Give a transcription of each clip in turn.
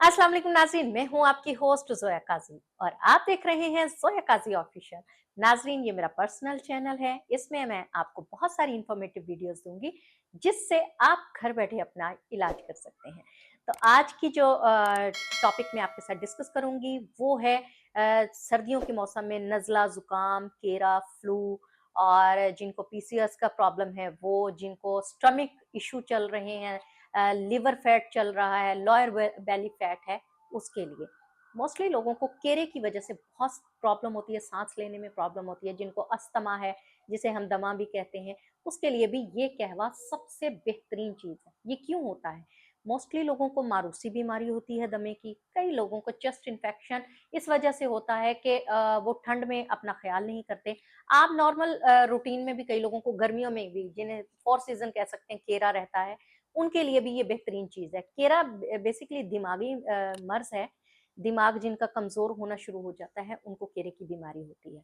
अस्सलाम वालेकुम नाज़रीन, मैं हूँ आपकी होस्ट ज़ोया काज़ी और आप देख रहे हैं ज़ोया काज़ी ऑफिशियल। नाज़रीन, ये मेरा पर्सनल चैनल है। इसमें मैं आपको बहुत सारी इन्फॉर्मेटिव वीडियोस दूंगी जिससे आप घर बैठे अपना इलाज कर सकते हैं। तो आज की जो टॉपिक मैं आपके साथ डिस्कस करूंगी वो है सर्दियों के मौसम में नज़ला, ज़ुकाम, केरा, फ्लू और जिनको पीसीओएस का प्रॉब्लम है, वो जिनको स्टमक इशू चल रहे हैं, लिवर फैट चल रहा है, लोअर बेली फैट है, उसके लिए मोस्टली लोगों को केरे की वजह से बहुत प्रॉब्लम होती है, सांस लेने में प्रॉब्लम होती है। जिनको अस्थमा है, जिसे हम दमा भी कहते हैं, उसके लिए भी ये कहवा सबसे बेहतरीन चीज़ है। ये क्यों होता है? मोस्टली लोगों को मारूसी बीमारी होती है दमे की, कई लोगों को चेस्ट इन्फेक्शन इस वजह से होता है कि वो ठंड में अपना ख्याल नहीं करते। आप नॉर्मल रूटीन में भी कई लोगों को गर्मियों में भी, जिन्हें फोर सीजन कह सकते हैं, केरा रहता है, उनके लिए भी ये बेहतरीन चीज़ है। केरा बेसिकली दिमागी मर्ज़ है, दिमाग जिनका कमज़ोर होना शुरू हो जाता है, उनको केरे की बीमारी होती है।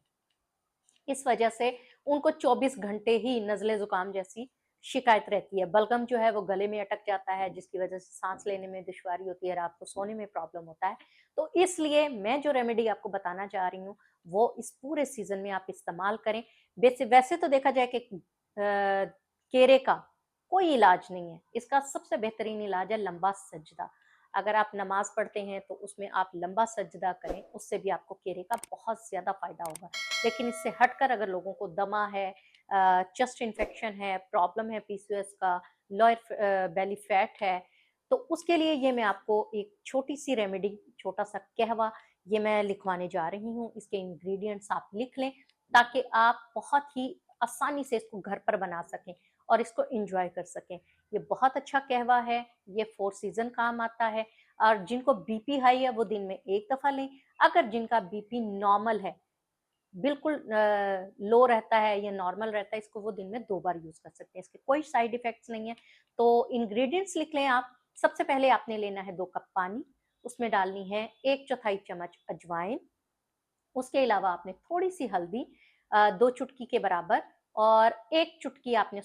इस वजह से उनको 24 घंटे ही नज़ले ज़ुकाम जैसी शिकायत रहती है। बलगम जो है वो गले में अटक जाता है, जिसकी वजह से सांस लेने में दुश्वारी होती है, रात को सोने में प्रॉब्लम होता है। तो इसलिए मैं जो रेमेडी आपको बताना चाह रही हूँ, वो इस पूरे सीज़न में आप इस्तेमाल करें। वैसे तो देखा जाए कि केरे का कोई इलाज नहीं है। इसका सबसे बेहतरीन इलाज है लंबा सजदा। अगर आप नमाज़ पढ़ते हैं तो उसमें आप लंबा सजदा करें, उससे भी आपको केरे का बहुत ज़्यादा फ़ायदा होगा। लेकिन इससे हटकर अगर लोगों को दमा है, चेस्ट इन्फेक्शन है, प्रॉब्लम है पीसीओएस का, लोअर बेली फैट है, तो उसके लिए ये मैं आपको एक छोटी-सी रेमेडी, छोटा-सा कहवा ये मैं लिखवाने जा रही हूँ। इसके इंग्रीडिएंट्स आप लिख लें ताकि आप बहुत ही आसानी से इसको घर पर बना सकें और इसको एन्जॉय कर सकें। ये बहुत अच्छा कहवा है, ये 4 सीज़न काम आता है और जिनको बीपी हाई है वो दिन में 1 दफ़ा लें। अगर जिनका बीपी नॉर्मल है, बिल्कुल लो रहता है या नॉर्मल रहता है, इसको वो दिन में 2 बार यूज़ कर सकते हैं। इसके कोई साइड इफ़ेक्ट्स नहीं है। तो इंग्रीडिएंट्स लिख लें आप। सबसे पहले आपने लेना है 2 कप पानी, उसमें डालनी है 1/4 चम्मच अजवाइन, उसके अलावा आपने थोड़ी-सी हल्दी, 2 चुटकी के बराबर, और 1 चुटकी आपने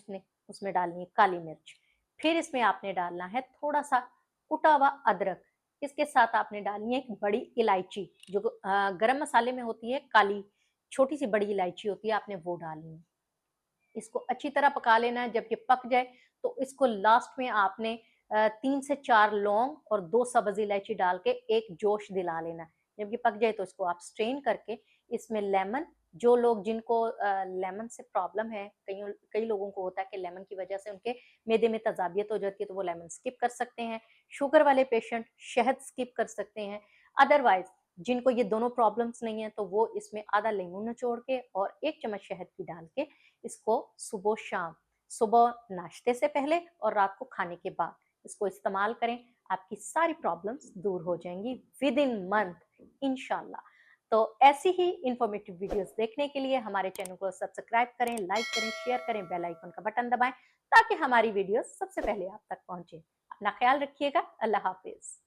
उसमें डालनी है काली मिर्च। फिर इसमें आपने डालना है थोड़ा-सा कुटा हुआ अदरक। इसके साथ आपने डालनी है एक बड़ी इलायची, जो गरम मसाले में होती है काली, छोटी-सी बड़ी इलायची होती है, आपने वो डालनी है। इसको अच्छी तरह पका लेना है। जब ये पक जाए तो इसको लास्ट में आपने 3 से 4 लौंग और 2 सब्ज़ इलायची डाल के एक जोश दिला लेना है। जब ये पक जाए तो इसको आप स्ट्रेन करके इसमें लेमन, जो लोग जिनको लेमन से प्रॉब्लम है, कई लोगों को होता है कि लेमन की वजह से उनके मैदे में तेज़ाबियत हो जाती है, तो वो लेमन स्किप कर सकते हैं। शुगर वाले पेशेंट शहद स्किप कर सकते हैं। अदरवाइज़ जिनको ये दोनों प्रॉब्लम्स नहीं है, तो वो इसमें आधा नींबू निचोड़ के और 1 चम्मच शहद की डाल के इसको सुबह-शाम, सुबह नाश्ते से पहले और रात को खाने के बाद इसको इस्तेमाल करें। आपकी सारी प्रॉब्लम्स दूर हो जाएँगी विद इन मंथ इंशाल्लाह। तो ऐसी ही इन्फॉर्मेटिव वीडियोज़ देखने के लिए हमारे चैनल को सब्सक्राइब करें, लाइक करें, शेयर करें, बेल आइकन का बटन दबाएँ ताकि हमारी वीडियोज़ सबसे पहले आप तक पहुँचे। अपना ख्याल रखिएगा। अल्लाह हाफ़िज़।